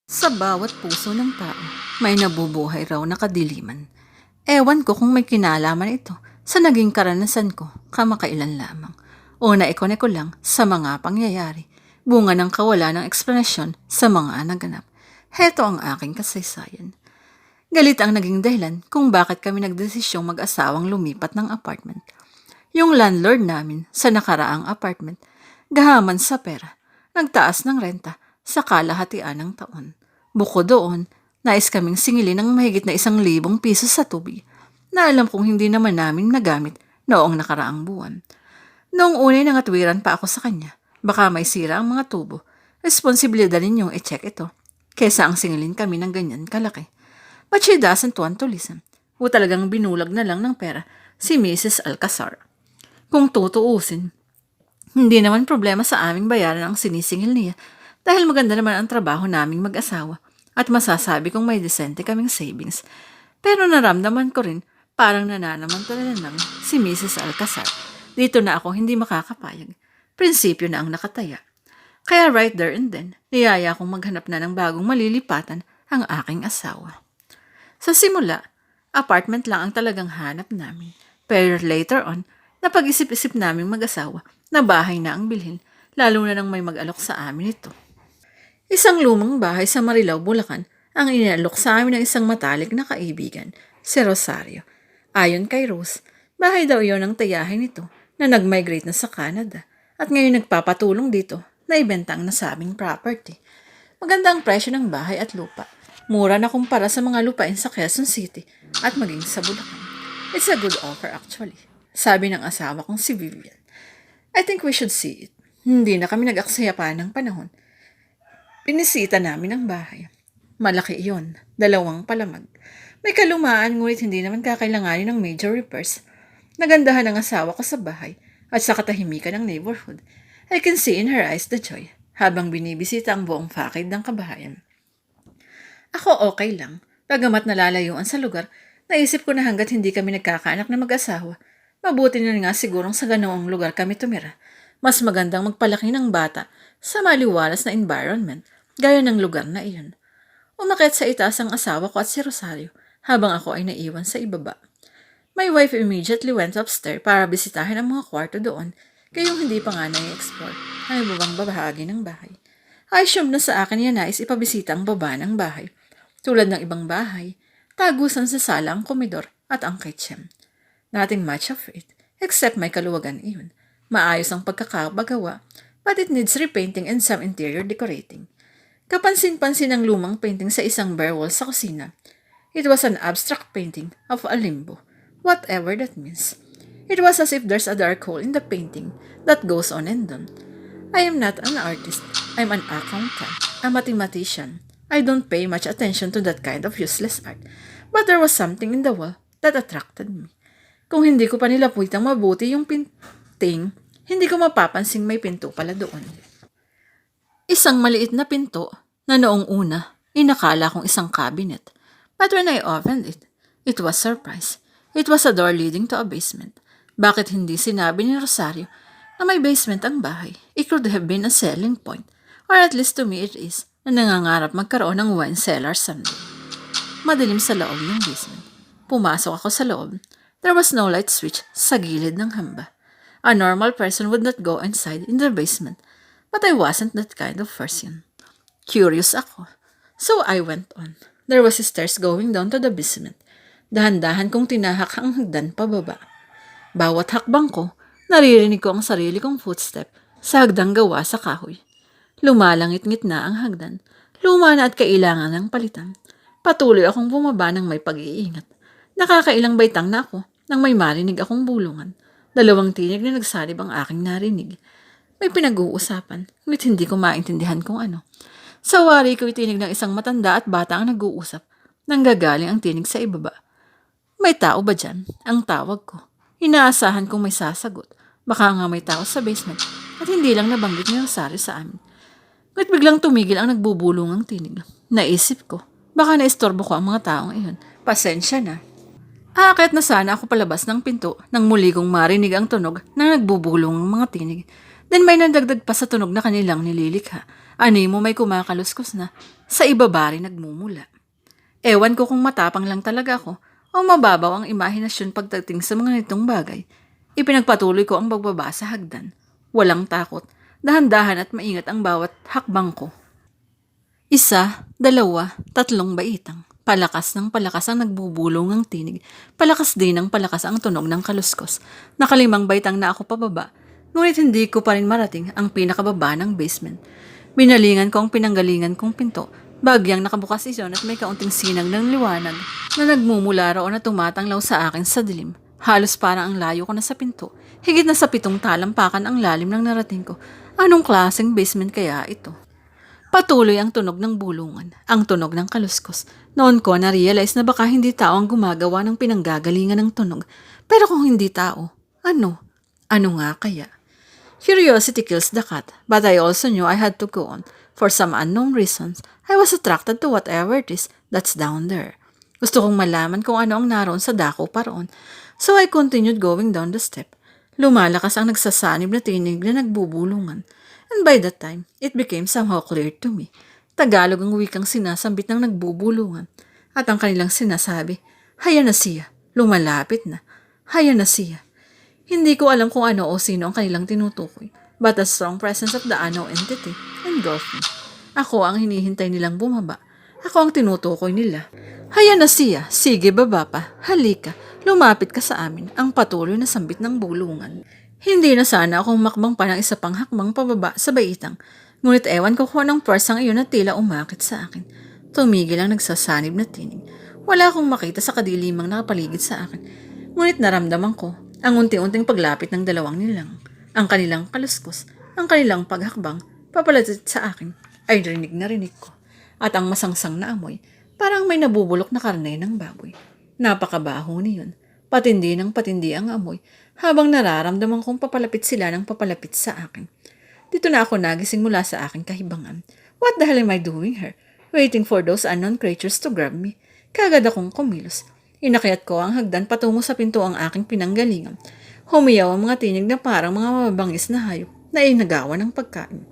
Sa bawat puso ng tao, may nabubuhay raw na kadiliman. Ewan ko kung may kinalaman ito sa naging karanasan ko kamakailan lamang. O naikone ko lang sa mga pangyayari, bunga ng kawalan ng eksplanasyon sa mga naganap. Heto ang aking kasaysayan. Galit ang naging dahilan kung bakit kami nagdesisyong mag-asawang lumipat ng apartment. Yung landlord namin sa nakaraang apartment, gahaman sa pera, nagtaas ng renta sa kalahatian ng taon. Bukod doon, nais kaming singilin ng mahigit na 1,000 piso sa tubig na alam kong hindi naman namin nagamit noong nakaraang buwan. Noong unay nangatwiran pa ako sa kanya, baka may sira ang mga tubo. Responsibilidad ninyong i-check ito kesa ang singilin kami ng ganyan kalaki. But she doesn't want to listen. O talagang binulag na lang ng pera si Mrs. Alcazar. Kung tutuusin, hindi naman problema sa aming bayaran ang sinisingil niya dahil maganda naman ang trabaho naming mag-asawa at masasabi kong may desente kaming savings. Pero naramdaman ko rin parang nananamantala lang si Mrs. Alcazar. Dito na ako hindi makakapayag. Prinsipyo na ang nakataya. Kaya right there and then, niyaya kong maghanap na ng bagong malilipatan ang aking asawa. Sa simula, apartment lang ang talagang hanap namin. Pero later on, napag-isip-isip naming mag-asawa na bahay na ang bilhin, lalo na nang may mag-alok sa amin ito. Isang lumang bahay sa Marilao, Bulacan ang inalok sa amin ng isang matalik na kaibigan, si Rosario. Ayon kay Rose, bahay daw iyon ang tiyahin nito na nag-migrate na sa Canada at ngayon nagpapatulong dito na ibenta ang nasabing property. Maganda ang presyo ng bahay at lupa. Mura na kumpara sa mga lupain sa Quezon City at maging sa Bulacan. It's a good offer actually, sabi ng asawa kong si Vivian. I think we should see it. Hindi na kami nag-aksaya pa ng panahon. Pinisita namin ang bahay. Malaki iyon, 2 palamag. May kalumaan ngunit hindi naman kakailanganin ng major repairs. Nagandahan ang asawa ko sa bahay at sa katahimikan ng neighborhood. I can see in her eyes the joy habang binibisita ang buong fakid ng kabahayan. Ako okay lang. Bagamat nalalayuan sa lugar, naisip ko na hanggat hindi kami nagkakaanak na mag-asawa, mabuti na nga sigurong sa ganoong lugar kami tumira. Mas magandang magpalaki ng bata sa maliwalas na environment, gaya ng lugar na iyon. Umakyat sa itaas ang asawa ko at si Rosario, habang ako ay naiwan sa ibaba. My wife immediately went upstairs para bisitahin ang mga kwarto doon, kayong hindi pa nga na-explore ang ibabang bahagi ng bahay. I assume na sa akin yan nais ipabisita ang baba ng bahay. Tulad ng ibang bahay, tagusan sa sala ang komedor at ang kitchen. Nothing much of it, except may kaluwagan iyon. Maayos ang pagkakabagawa, but it needs repainting and some interior decorating. Kapansin-pansin ang lumang painting sa isang bare wall sa kusina. It was an abstract painting of a limbo, whatever that means. It was as if there's a dark hole in the painting that goes on and on. I am not an artist. I'm an accountant, a mathematician. I don't pay much attention to that kind of useless art. But there was something in the wall that attracted me. Kung hindi ko pa nilapuitang mabuti yung painting, hindi ko mapapansing may pinto pala doon. Isang maliit na pinto na noong una, inakala kong isang cabinet. But when I opened it, it was surprise. It was a door leading to a basement. Bakit hindi sinabi ni Rosario na may basement ang bahay? It could have been a selling point. Or at least to me it is, na nangangarap magkaroon ng wine cellar someday. Madilim sa loob ng basement. Pumasok ako sa loob. There was no light switch sa gilid ng hamba. A normal person would not go inside in the basement, but I wasn't that kind of person. Curious ako. So I went on. There was stairs going down to the basement. Dahan-dahan kong tinahak ang hagdan pababa. Bawat hakbang ko, naririnig ko ang sarili kong footstep sa hagdang gawa sa kahoy. Lumalangit-ngit na ang hagdan. Luma na at kailangan ng palitan. Patuloy akong bumaba ng may pag-iingat. Nakakailang baitang na ako nang may marinig akong bulungan. 2 tinig na nagsalib ang aking narinig. May pinag-uusapan, ngunit hindi ko maintindihan kung ano. Sa wari ko itinig ng isang matanda at bata ang nag-uusap. Nanggagaling ang tinig sa ibaba. May tao ba dyan? Ang tawag ko. Inaasahan kong may sasagot. Baka nga may tao sa basement at hindi lang nabanggit ni Rosario sa amin. Ngunit biglang tumigil ang nagbubulungang tinig. Naisip ko, baka naistorbo ko ang mga taong iyon. Pasensya na. Aakyat na sana ako palabas ng pinto nang muli kong marinig ang tunog ng nagbubulong ng mga tinig. Then may nadagdag pa sa tunog na kanilang nililikha Ani mo may kumakaluskos na, sa ibaba rin nagmumula. Ewan ko kung matapang lang talaga ako o mababaw ang imahinasyon pagdating sa mga nitong bagay. Ipinagpatuloy ko ang pagbaba sa hagdan. Walang takot, dahan-dahan at maingat ang bawat hakbang ko. 1, 2, 3 baitang. Palakas ng palakas ang nagbubulong ang tinig. Palakas din ng palakas ang tunog ng kaluskos. Nakalimang baitang na ako pababa, ngunit hindi ko pa rin marating ang pinakababa ng basement. Binalingan ko ang pinanggalingan kong pinto. Bagyang nakabukas iyon at may kaunting sinag ng liwanag na nagmumula roon at tumatanglaw sa akin sa dilim. Halos parang ang layo ko na sa pinto. Higit na sa 7 talampakan ang lalim ng narating ko. Anong klaseng basement kaya ito? Patuloy ang tunog ng bulungan, ang tunog ng kaluskos. Noon ko na-realize na baka hindi tao ang gumagawa ng pinanggagalingan ng tunog. Pero kung hindi tao, ano? Ano nga kaya? Curiosity kills the cat, but I also knew I had to go on. For some unknown reasons, I was attracted to whatever it is that's down there. Gusto kong malaman kung ano ang naroon sa dako pa roon. So I continued going down the step. Lumalakas ang nagsasanib na tinig na nagbubulungan. And by that time, it became somehow clear to me. Tagalog ang wikang sinasambit ng nagbubulungan. At ang kanilang sinasabi, haya na siya, lumalapit na, haya na siya. Hindi ko alam kung ano o sino ang kanilang tinutukoy, but the strong presence of the unknown entity engulfed me. Ako ang hinihintay nilang bumaba. Ako ang tinutukoy nila. Haya na siya, sige baba pa, halika, lumapit ka sa amin, ang patuloy na sambit ng bulungan. Hindi na sana akong makbang pa ng isa pang hakbang pababa sa baitang, ngunit ewan ko kung anong persang iyon na tila umakit sa akin. Tumigil ang nagsasanib na tinig. Wala akong makita sa kadilimang nakapaligid sa akin, ngunit naramdaman ko ang unti-unting paglapit ng dalawang nilang. Ang kanilang kaluskos, ang kanilang paghakbang, papalapit sa akin, ay rinig na rinig ko. At ang masangsang na amoy, parang may nabubulok na karne ng baboy. Napakabaho niyon. Patindi ng patindi ang amoy, habang nararamdaman kong papalapit sila ng papalapit sa akin. Dito na ako nagising mula sa aking kahibangan. What the hell am I doing here? Waiting for those unknown creatures to grab me. Kagad akong kumilos. Inakyat ko ang hagdan patungo sa pinto ang aking pinanggalingan. Humiyaw ang mga tinig na parang mga mababangis na hayop na inagawan ng pagkain.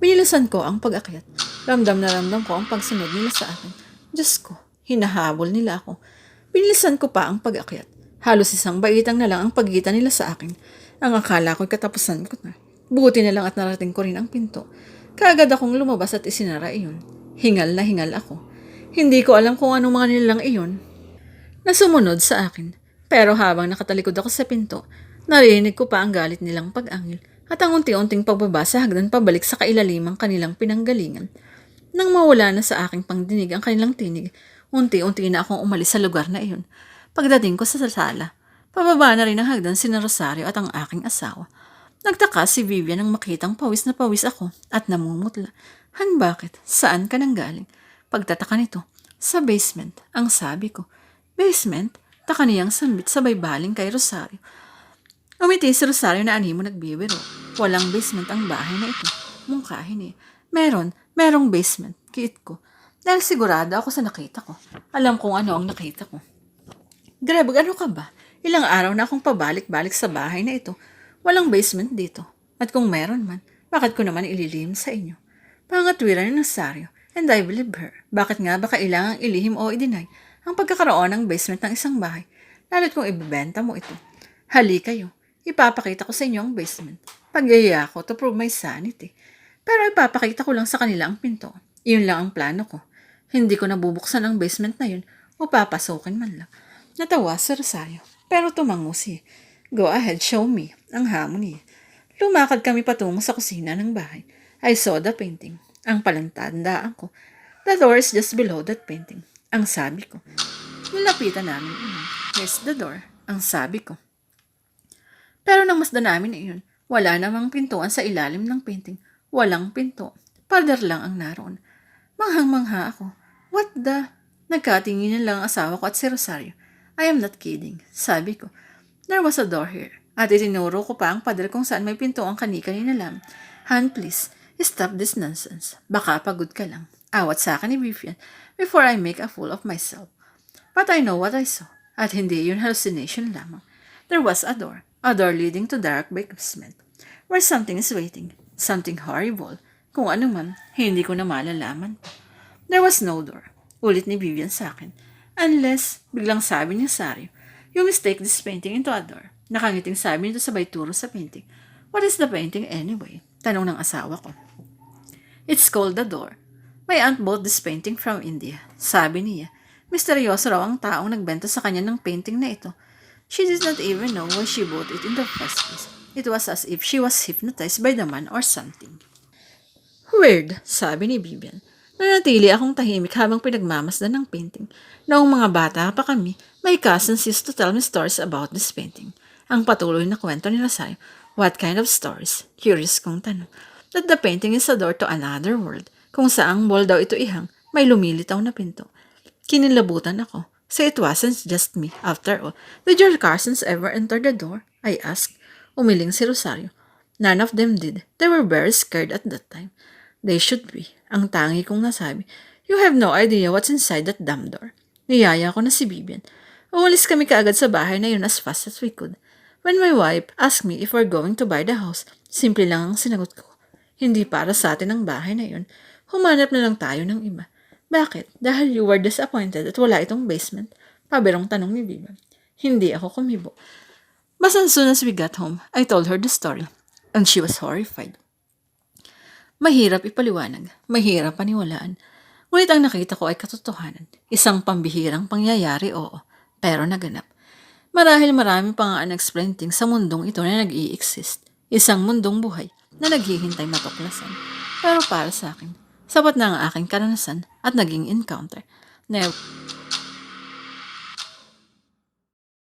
Binilasan ko ang pag-akyat. Ramdam na ramdam ko ang pagsunod nila sa akin. Diyos ko, hinahabol nila ako. Binilasan ko pa ang pag-akyat. Halos isang baitang na lang ang pagitan nila sa akin. Ang akala ko'y katapusan ko na. Buti na lang at narating ko rin ang pinto. Kaagad akong lumabas at isinara iyon. Hingal na hingal ako. Hindi ko alam kung anong mga nilang iyon na sumunod sa akin. Pero habang nakatalikod ako sa pinto, narinig ko pa ang galit nilang pag-angil at ang unti-unting pagbaba sa hagdan pabalik sa kailalimang kanilang pinanggalingan. Nang mawala na sa aking pangdinig ang kanilang tinig, unti-unti na akong umalis sa lugar na iyon. Pagdating ko sa sala, pababa na rin ang hagdan sina Rosario at ang aking asawa. Nagtaka si Vivian nang makitang pawis na pawis ako at namumutla. Han, bakit? Saan ka nang galing? Pagtataka nito, sa basement, ang sabi ko. Basement? Taka niyang sambit sabay baling kay Rosario. Umiti si Rosario na animo nagbibiro. Walang basement ang bahay na ito. Mungkahin eh. Merong basement. Kiit ko. Dahil sigurado ako sa nakita ko. Alam kong ano ang nakita ko. Grabe, ano ka ba? Ilang araw na akong pabalik-balik sa bahay na ito. Walang basement dito. At kung meron man, bakit ko naman ililihim sa inyo? Pangatwiran ni Rosario. And I believe her. Bakit nga ba kailangang ilihim o i-deny ang pagkakaroon ng basement ng isang bahay, lalo't kung ibebenta mo ito? Hali kayo, ipapakita ko sa inyo ang basement. Pagyaya ko to prove my sanity. Pero ipapakita ko lang sa kanila ang pinto. Iyon lang ang plano ko. Hindi ko nabubuksan ang basement na yun o papasukin man lang. Natawa si Rosario, pero tumango siya. Go ahead, show me, ang hamon niya. Lumakad kami patungo sa kusina ng bahay. I saw the painting. Ang palantandaan ko. The door is just below that painting. Ang sabi ko. Nilapitan namin iyon. Here's the door. Ang sabi ko. Pero nang masdan namin iyon, wala namang pintuan sa ilalim ng painting. Walang pinto. Pader lang ang naroon. Manghang-mangha ako. What the? Nagkatinginan lang ang asawa ko at si Rosario. I am not kidding. Sabi ko. There was a door here. At itinuro ko pa ang pader kung saan may pinto ang kani-kanina lang. Han, please. Stop this nonsense. Baka pagod ka lang. Awat sa akin ni Vivian before I make a fool of myself. But I know what I saw. At hindi yun hallucination lamang. There was a door leading to dark basement, where something is waiting. Something horrible. Kung ano man, hindi ko na malalaman pa. There was no door. Ulit ni Vivian sa akin. Unless, biglang sabi ni Sario, you mistake this painting into a door. Nakangiting sabi nito sabay turo sa painting. What is the painting anyway? Tanong ng asawa ko. It's called The Door. My aunt bought this painting from India. Sabi niya, misteryoso raw ang taong nagbenta sa kanya ng painting na ito. She did not even know why she bought it in the first place. It was as if she was hypnotized by the man or something. Weird, sabi ni Vivian. Nanatili akong tahimik habang pinagmamasdan ng painting. Noong mga bata pa kami, my cousins used to tell me stories about this painting. Ang patuloy na kwento ni Rosario. What kind of stories? Curious kong tanong. That the painting is a door to another world. Kung saang wall daw ito ihang, may lumilitaw na pinto. Kinilabutan ako. So it wasn't just me, after all. Did your cousins ever enter the door? I asked. Umiling si Rosario. None of them did. They were very scared at that time. They should be. Ang tangi kong nasabi. You have no idea what's inside that damn door. Niyaya ko na si Vivian. Umalis kami kaagad sa bahay na yun as fast as we could. When my wife asked me if we're going to buy the house, simple lang ang sinagot ko. Hindi para sa atin ang bahay na yun. Humanap na lang tayo ng iba. Bakit? Dahil you were disappointed at wala itong basement? Pabirong tanong ni Vivian. Hindi ako kumibo. But as soon as we got home, I told her the story. And she was horrified. Mahirap ipaliwanag. Mahirap paniwalaan. Ngunit ang nakita ko ay katotohanan. Isang pambihirang pangyayari, oo. Pero naganap. Marahil marami pang unexplained things sa mundong ito na nag-i-exist. Isang mundong buhay na naghihintay matuklasan. Pero para sa akin, sapat na ang aking karanasan at naging encounter. Never